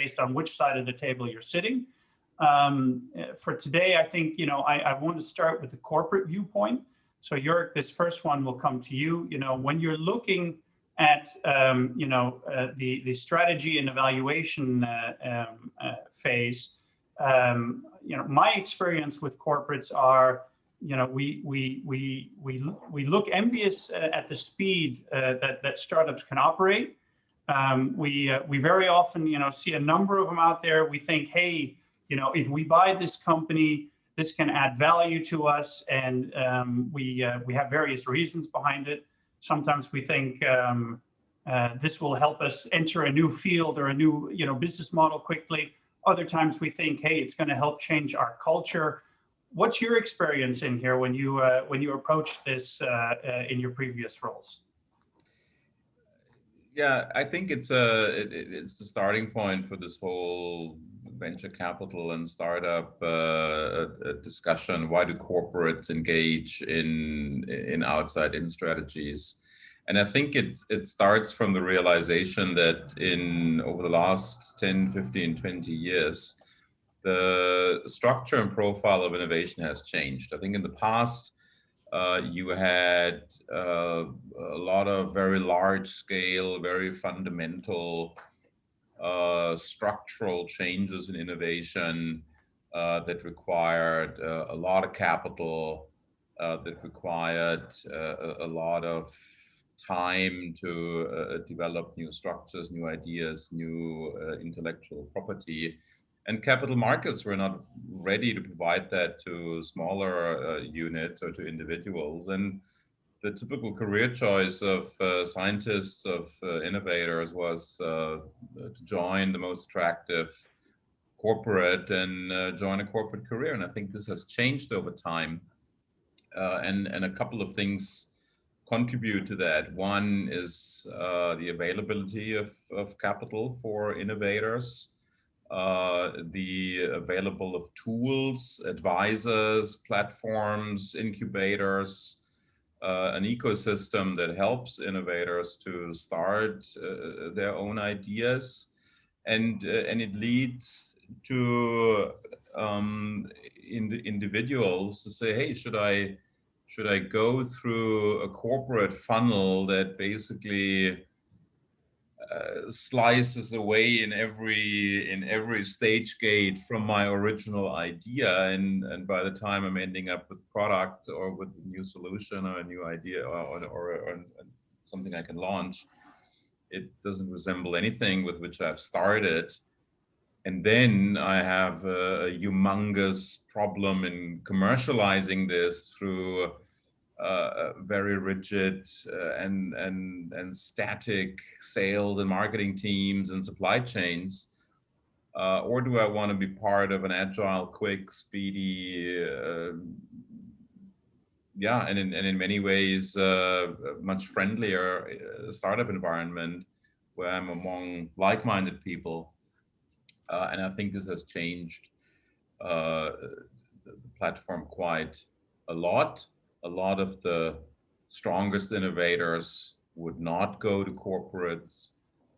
based on which side of the table you're sitting. For today, I think, I want to start with the corporate viewpoint. So Jörg, this first one will come to you. When you're looking at, the strategy and evaluation phase, my experience with corporates are, we look envious at the speed that startups can operate. We very often, see a number of them out there. We think, hey, if we buy this company, this can add value to us, and we have various reasons behind it. Sometimes we think this will help us enter a new field or a new, business model quickly. Other times we think, hey, it's going to help change our culture. What's your experience in here when you approach this in your previous roles? Yeah, I think it's the starting point for this whole venture capital and startup discussion. Why do corporates engage in outside-in strategies? And I think it starts from the realization that over the last 10, 15, 20 years, the structure and profile of innovation has changed. I think in the past, you had a lot of very large scale, very fundamental structural changes in innovation that required a lot of capital, that required a lot of time to develop new structures, new ideas, new intellectual property. And capital markets were not ready to provide that to smaller units or to individuals. And the typical career choice of scientists, of innovators, was to join the most attractive corporate and join a corporate career. And I think this has changed over time. And a couple of things contribute to that. One is the availability of capital for innovators. The available of tools, advisors, platforms, incubators, an ecosystem that helps innovators to start their own ideas, and it leads to individuals to say, hey, should I go through a corporate funnel that basically slices away in every stage gate from my original idea, and by the time I'm ending up with product or with a new solution or a new idea or something I can launch, it doesn't resemble anything with which I've started. And then I have a humongous problem in commercializing this through very rigid and static sales and marketing teams and supply chains, or do I want to be part of an agile, quick, speedy, and in many ways much friendlier startup environment where I'm among like-minded people, and I think this has changed the platform quite a lot. A lot of the strongest innovators would not go to corporates,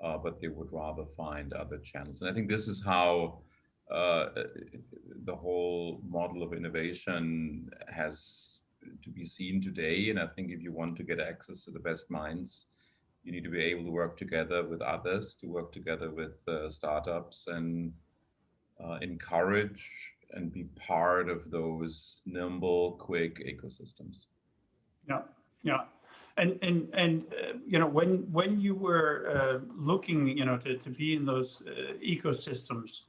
but they would rather find other channels. And I think this is how the whole model of innovation has to be seen today. And I think if you want to get access to the best minds, you need to be able to work together with others, to work together with startups, and encourage and be part of those nimble, quick ecosystems. Yeah. And when you were looking, to be in those ecosystems,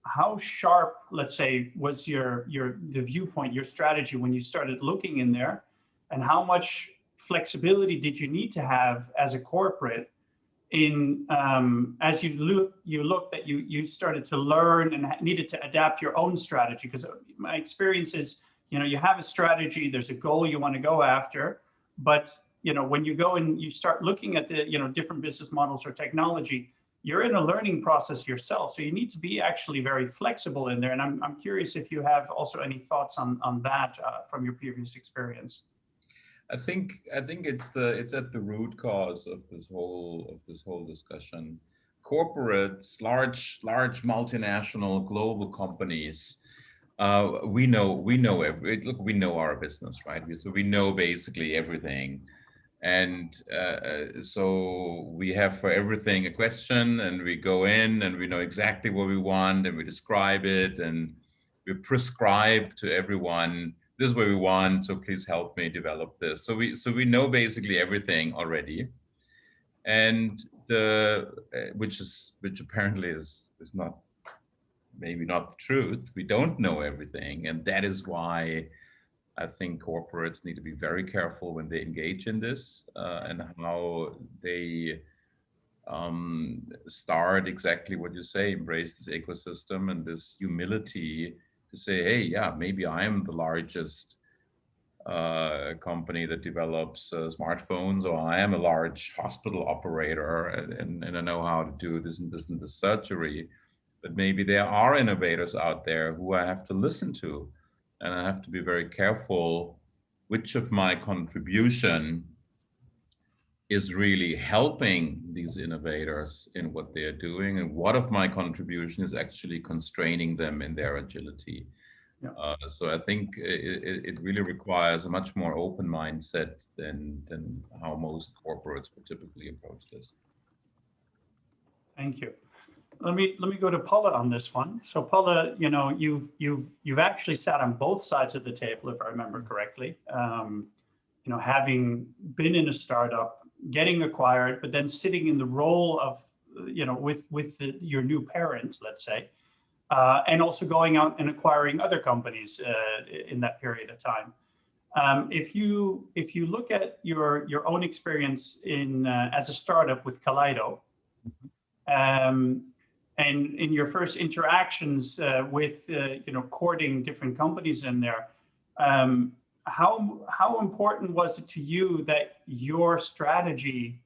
how sharp, let's say, was the viewpoint, your strategy when you started looking in there, and how much flexibility did you need to have as a corporate in as you looked that you started to learn and needed to adapt your own strategy? Because my experience is, you have a strategy, there's a goal you want to go after, but when you go and you start looking at the different business models or technology, you're in a learning process yourself, so you need to be actually very flexible in there. And I'm curious if you have also any thoughts on that from your previous experience. I think it's at the root cause of this whole discussion. Corporates, large multinational global companies, we know our business, right? So we know basically everything. And so we have for everything a question, and we go in and we know exactly what we want, and we describe it, and we prescribe to everyone, this is what we want, so please help me develop this. So we know basically everything already. And which apparently is not, maybe not the truth. We don't know everything, and that is why I think corporates need to be very careful when they engage in this, and how they start exactly what you say, embrace this ecosystem and this humility to say, hey, yeah, maybe I am the largest company that develops smartphones, or I am a large hospital operator, and I know how to do this and this and this surgery. But maybe there are innovators out there who I have to listen to, and I have to be very careful which of my contribution is really helping these innovators in what they are doing, and what of my contribution is actually constraining them in their agility. Yeah. So I think it really requires a much more open mindset than how most corporates would typically approach this. Thank you. Let me go to Paula on this one. So Paula, you've actually sat on both sides of the table, if I remember correctly. Having been in a startup, getting acquired, but then sitting in the role of, with your new parents, let's say, and also going out and acquiring other companies in that period of time. If you look at your own experience in as a startup with Kaleido, and in your first interactions with courting different companies in there, how important was it to you that your strategy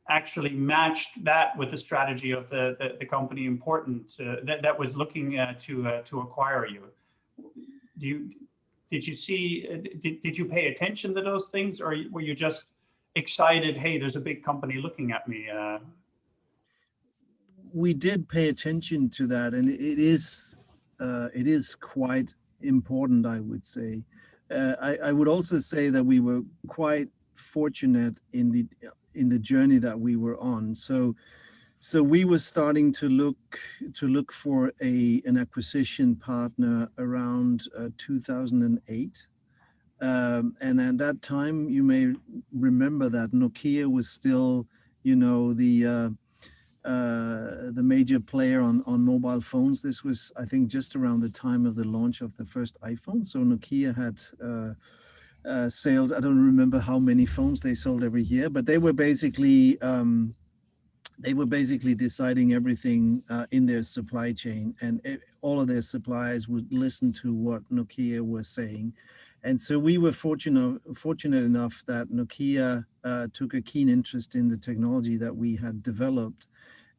actually matched that with the strategy of the company important that was looking to acquire you? Did you pay attention to those things, or were you just excited, hey, there's a big company looking at me? We did pay attention to that, and it is quite important, I would say. I would also say that we were quite fortunate in the journey that we were on. So we were starting to look for an acquisition partner around 2008. And at that time, you may remember that Nokia was still, the major player on mobile phones. This was, I think, just around the time of the launch of the first iPhone. So Nokia had sales. I don't remember how many phones they sold every year, but they were basically deciding everything in their supply chain, and all of their suppliers would listen to what Nokia was saying. And so we were fortunate enough that Nokia took a keen interest in the technology that we had developed,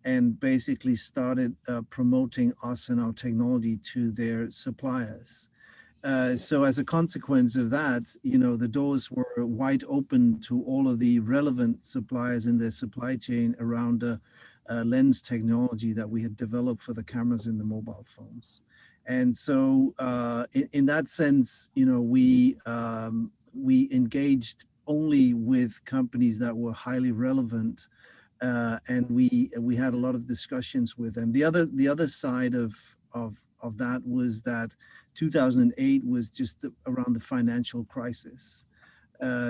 and basically started promoting us and our technology to their suppliers. So as a consequence of that, the doors were wide open to all of the relevant suppliers in their supply chain around the lens technology that we had developed for the cameras in the mobile phones. And so in that sense, we engaged only with companies that were highly relevant, and we had a lot of discussions with them. The other side of that was that 2008 was just around the financial crisis.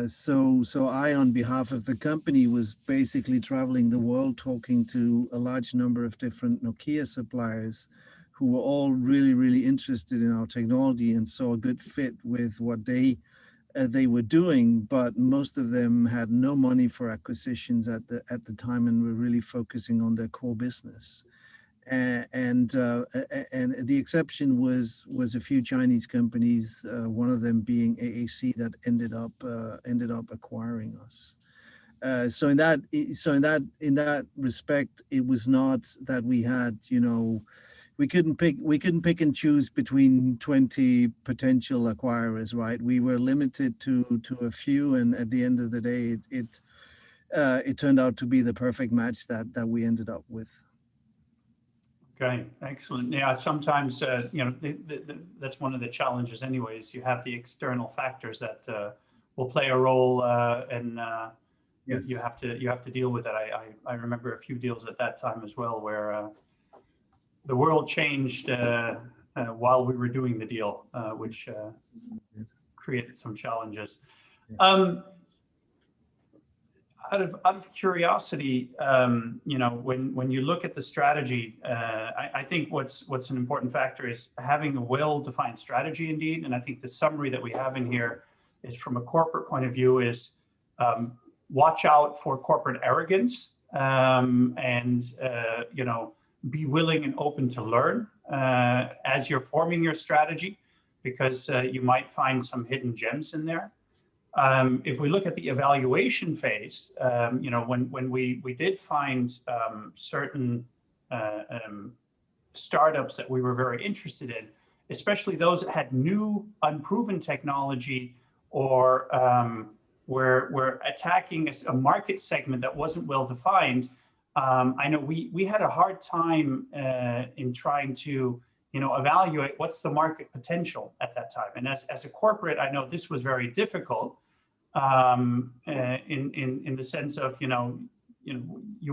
So I, on behalf of the company, was basically traveling the world talking to a large number of different Nokia suppliers who were all really, really interested in our technology and saw a good fit with what they were doing, but most of them had no money for acquisitions at the time, and were really focusing on their core business. And the exception was a few Chinese companies, one of them being AAC, that ended up acquiring us. So in that respect, it was not that we had, we couldn't pick and choose between 20 potential acquirers, right? We were limited to a few, and at the end of the day, it turned out to be the perfect match that we ended up with. Okay, excellent. Yeah, sometimes, that's one of the challenges anyways. You have the external factors that will play a role, and Yes. you have to deal with it. I remember a few deals at that time as well where the world changed while we were doing the deal, which created some challenges. Out of curiosity, when you look at the strategy, I think what's an important factor is having a well-defined strategy indeed. And I think the summary that we have in here is, from a corporate point of view, is watch out for corporate arrogance, and be willing and open to learn as you're forming your strategy, because you might find some hidden gems in there. If we look at the evaluation phase, when we did find certain startups that we were very interested in, especially those that had new, unproven technology, or were attacking a market segment that wasn't well defined. I know we had a hard time in trying to evaluate what's the market potential at that time. And as a corporate, I know this was very difficult in the sense of, you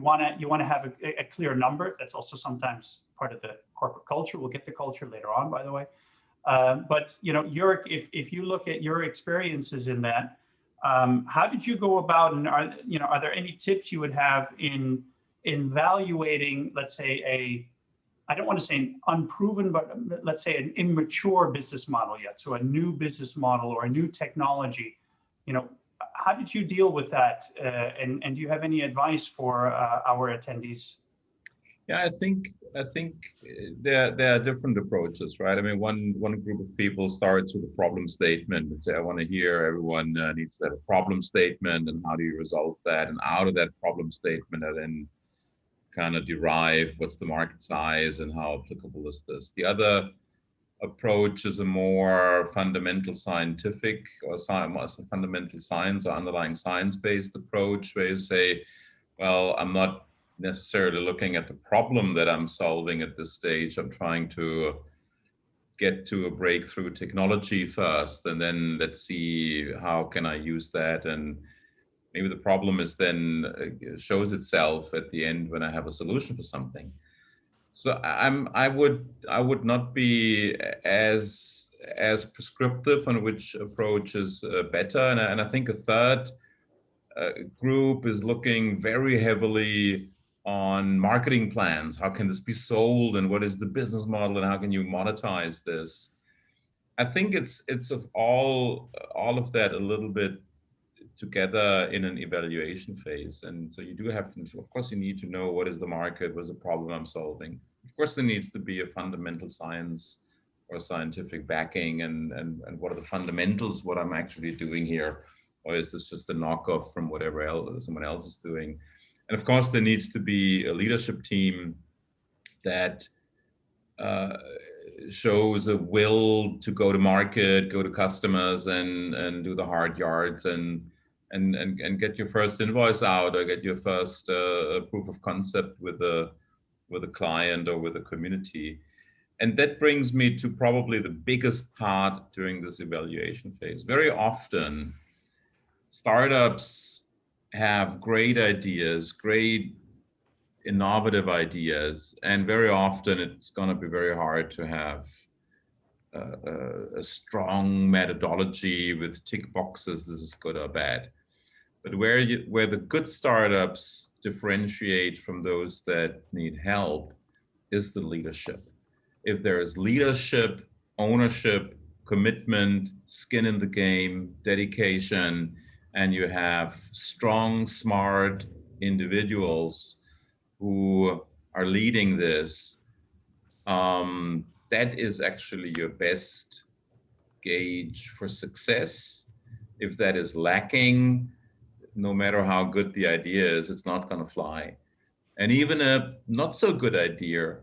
want to have a clear number. That's also sometimes part of the corporate culture. We'll get the culture later on, by the way. But if you look at your experiences in that, how did you go about, and are there any tips you would have in evaluating, let's say, I don't want to say an unproven, but let's say an immature business model yet. So a new business model or a new technology, how did you deal with that? And do you have any advice for our attendees? Yeah, I think there are different approaches, right? I mean, one group of people starts with a problem statement and say, I want to hear everyone needs to have a problem statement, and how do you resolve that? And out of that problem statement, I then kind of derive what's the market size and how applicable is this. The other approach is a more fundamental scientific or fundamental science or underlying science-based approach, where you say, well, I'm not necessarily looking at the problem that I'm solving at this stage. I'm trying to get to a breakthrough technology first, and then let's see how can I use that. And maybe the problem is then shows itself at the end when I have a solution for something. So I would not be as prescriptive on which approach is better. And I think a third group is looking very heavily on marketing plans. How can this be sold, and what is the business model, and how can you monetize this? I think it's of all of that a little bit together in an evaluation phase. And so you do have to, of course, you need to know what is the market, what is the problem I'm solving. Of course, there needs to be a fundamental science or scientific backing, and what are the fundamentals, what I'm actually doing here, or is this just a knockoff from whatever else someone else is doing? And of course, there needs to be a leadership team that shows a will to go to market, go to customers, and do the hard yards, and get your first invoice out, or get your first proof of concept with a client or with a community. And that brings me to probably the biggest part during this evaluation phase. Very often, startups have great ideas, great innovative ideas, and very often it's going to be very hard to have a strong methodology with tick boxes, this is good or bad. But where the good startups differentiate from those that need help is the leadership. If there is leadership, ownership, commitment, skin in the game, dedication, and you have strong, smart individuals who are leading this, that is actually your best gauge for success. If that is lacking, no matter how good the idea is, it's not going to fly. And even a not so good idea,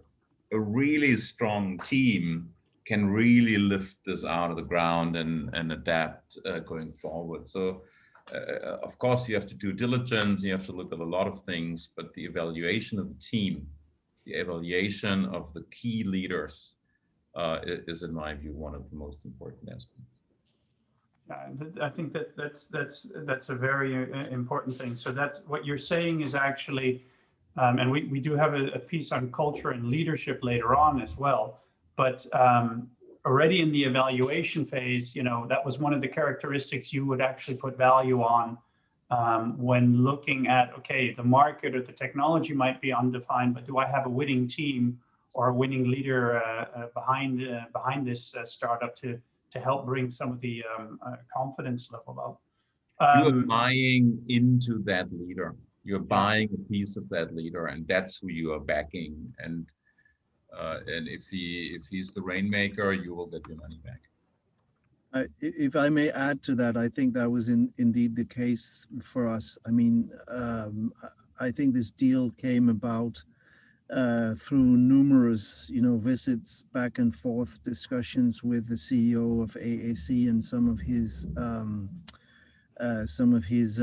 a really strong team can really lift this out of the ground and adapt going forward. So, of course, you have to do diligence, you have to look at a lot of things, but the evaluation of the team, the evaluation of the key leaders is, in my view, one of the most important aspects. I think that's a very important thing. So that's what you're saying is actually, and we do have a piece on culture and leadership later on as well. But already in the evaluation phase, you know, that was one of the characteristics you would actually put value on when looking at, okay, the market or the technology might be undefined, but do I have a winning team or a winning leader behind this startup to help bring some of the confidence level up? You're buying into that leader. You're buying a piece of that leader, and that's who you are backing. And if he's the rainmaker, you will get your money back. If I may add to that, I think that was indeed the case for us. I mean, I think this deal came about through numerous, visits back and forth, discussions with the CEO of AAC and some of his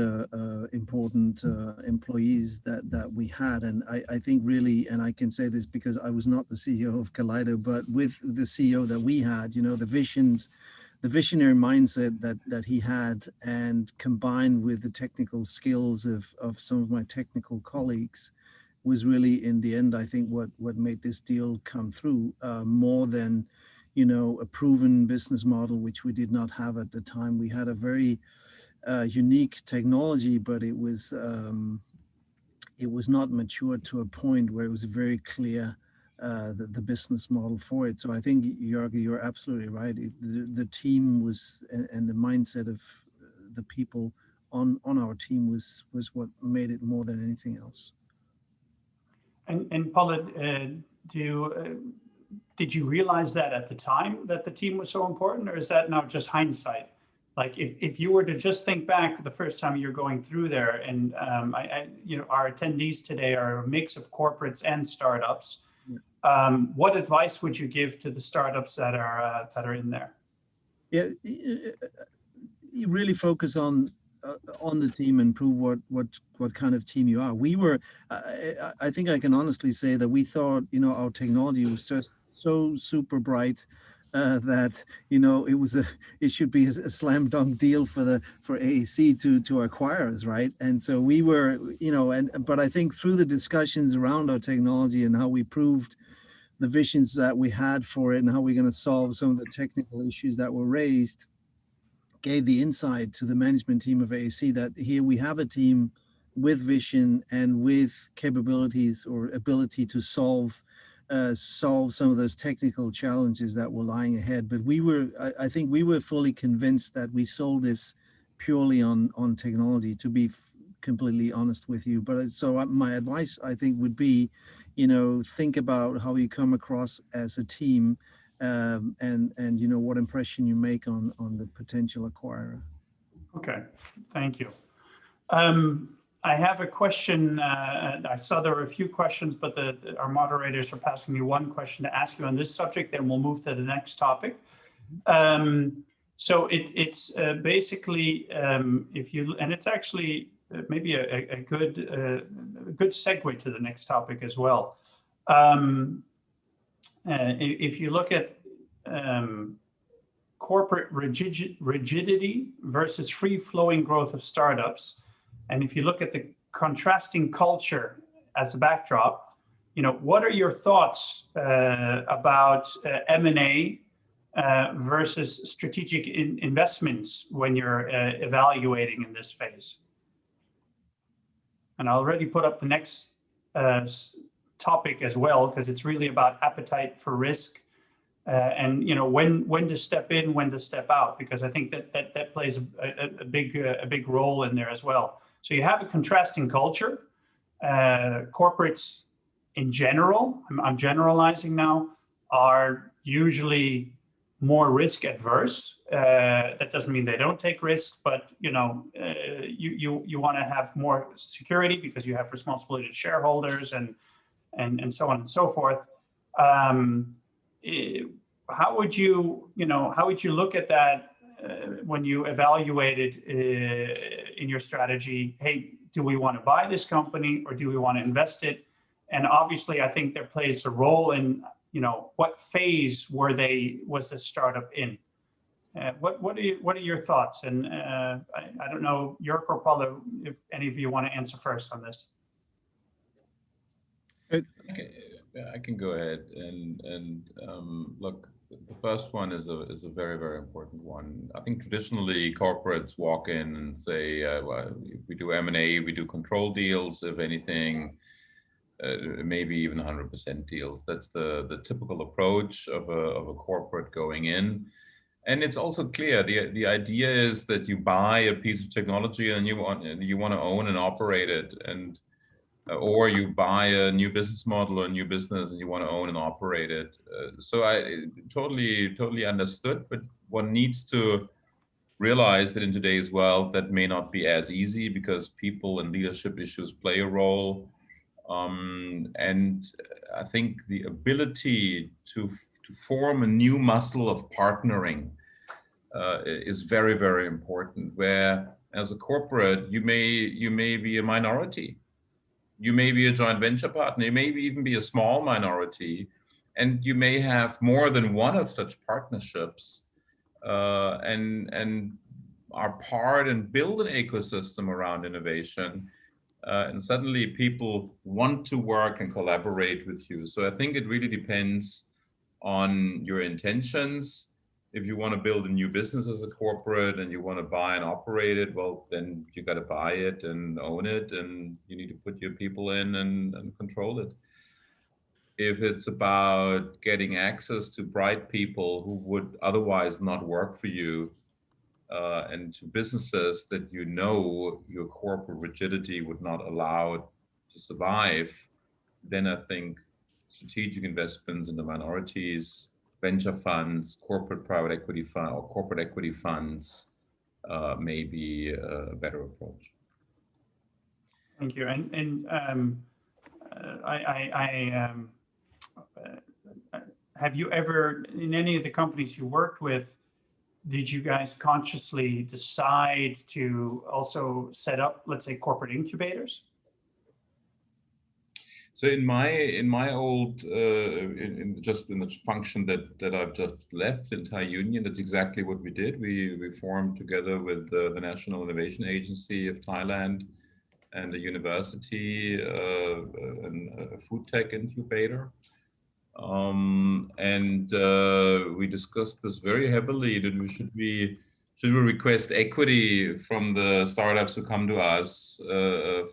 important employees that we had. And I think really, and I can say this because I was not the CEO of Kaleido, but with the CEO that we had, the visionary mindset that he had, and combined with the technical skills of some of my technical colleagues, was really, in the end, I think what made this deal come through, more than, a proven business model, which we did not have at the time. We had a very unique technology, but it was not matured to a point where it was very clear the business model for it. So I think, Jörg, you're absolutely right. The team was, and the mindset of the people on our team was what made it more than anything else. And Paula, did you realize that at the time that the team was so important, or is that now just hindsight? Like if you were to just think back the first time you're going through there, and our attendees today are a mix of corporates and startups. What advice would you give to the startups that are in there? Yeah, you really focus on the team and prove what kind of team you are. We were, I think I can honestly say that we thought, our technology was just so super bright that it should be a slam dunk deal for AAC to acquire us, right? And so we were, but I think through the discussions around our technology and how we proved the visions that we had for it and how we're going to solve some of the technical issues that were raised, gave the insight to the management team of AAC that here we have a team with vision and with capabilities or ability to solve some of those technical challenges that were lying ahead. But I think we were fully convinced that we sold this purely on technology, to be completely honest with you. But so my advice, I think, would be, think about how you come across as a team, and what impression you make on the potential acquirer. Okay, thank you. I have a question. I saw there were a few questions, but our moderators are passing me one question to ask you on this subject, then we'll move to the next topic. So it's basically, and it's actually maybe a good segue to the next topic as well. If you look at corporate rigidity versus free-flowing growth of startups, and if you look at the contrasting culture as a backdrop, what are your thoughts about M&A versus strategic investments when you're evaluating in this phase? And I already put up the next topic as well, because it's really about appetite for risk, and when to step in, when to step out, because I think that plays a big role in there as well. So you have a contrasting culture. Corporates in general, I'm generalizing now, are usually more risk adverse. That doesn't mean they don't take risks, but you want to have more security because you have responsibility to shareholders and so on and so forth. How would you look at that when you evaluated in your strategy? Hey, do we want to buy this company or do we want to invest it? And obviously, I think there plays a role in what phase was the startup in? What are your thoughts? And I don't know, Jörg or Paolo, if any of you want to answer first on this. I can go ahead and look. The first one is a very, very important one. I think traditionally corporates walk in and say, well, if we do M&A, we do control deals, if anything, maybe even 100% deals. That's the typical approach of a corporate going in. And it's also clear the idea is that you buy a piece of technology and you want to own and operate it, and or you buy a new business model or a new business and you want to own and operate it. So I totally understood, but one needs to realize that in today's world that may not be as easy because people and leadership issues play a role. And I think the ability to form a new muscle of partnering is very, very important, where as a corporate, you may be a minority. You may be a joint venture partner, you may even be a small minority, and you may have more than one of such partnerships and are part and build an ecosystem around innovation. And suddenly people want to work and collaborate with you. So I think it really depends on your intentions. If you want to build a new business as a corporate and you want to buy and operate it, well, then you got to buy it and own it, and you need to put your people in and control it. If it's about getting access to bright people who would otherwise not work for you, and to businesses that your corporate rigidity would not allow to survive, then I think strategic investments in the minorities, venture funds, corporate private equity fund or corporate equity funds may be a better approach. Thank you. And have you ever, in any of the companies you worked with, did you guys consciously decide to also set up, let's say, corporate incubators? So in my old just in the function that I've just left in Thai Union, that's exactly what we did. We formed together with the National Innovation Agency of Thailand and the university a food tech incubator. And we discussed this very heavily, that should we request equity from the startups who come to us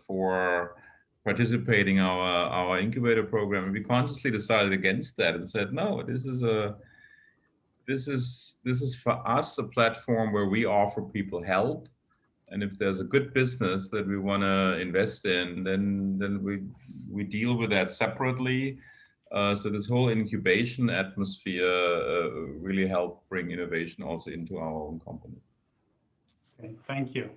for participating our incubator program. And we consciously decided against that and said, no, this is for us a platform where we offer people help. And if there's a good business that we want to invest in, then we deal with that separately. So this whole incubation atmosphere really helped bring innovation also into our own company. Okay, thank you.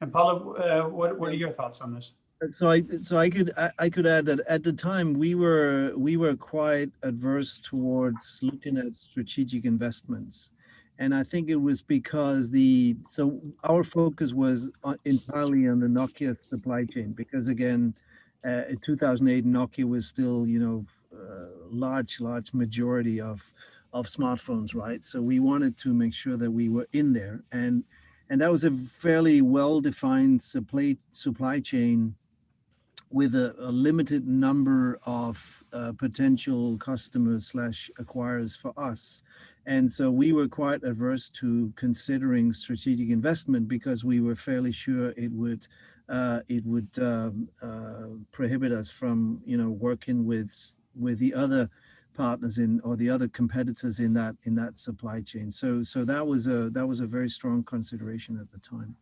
And Paolo, what are your thoughts on this? So I could add that at the time we were quite adverse towards looking at strategic investments, and I think it was because our focus was entirely on the Nokia supply chain, because again, in 2008 Nokia was still large majority of smartphones, right? So we wanted to make sure that we were in there, and that was a fairly well-defined supply chain with a limited number of potential customers / acquirers for us. And so we were quite adverse to considering strategic investment, because we were fairly sure it would prohibit us from working with the other partners or the other competitors in that supply chain. So that was a very strong consideration at the time.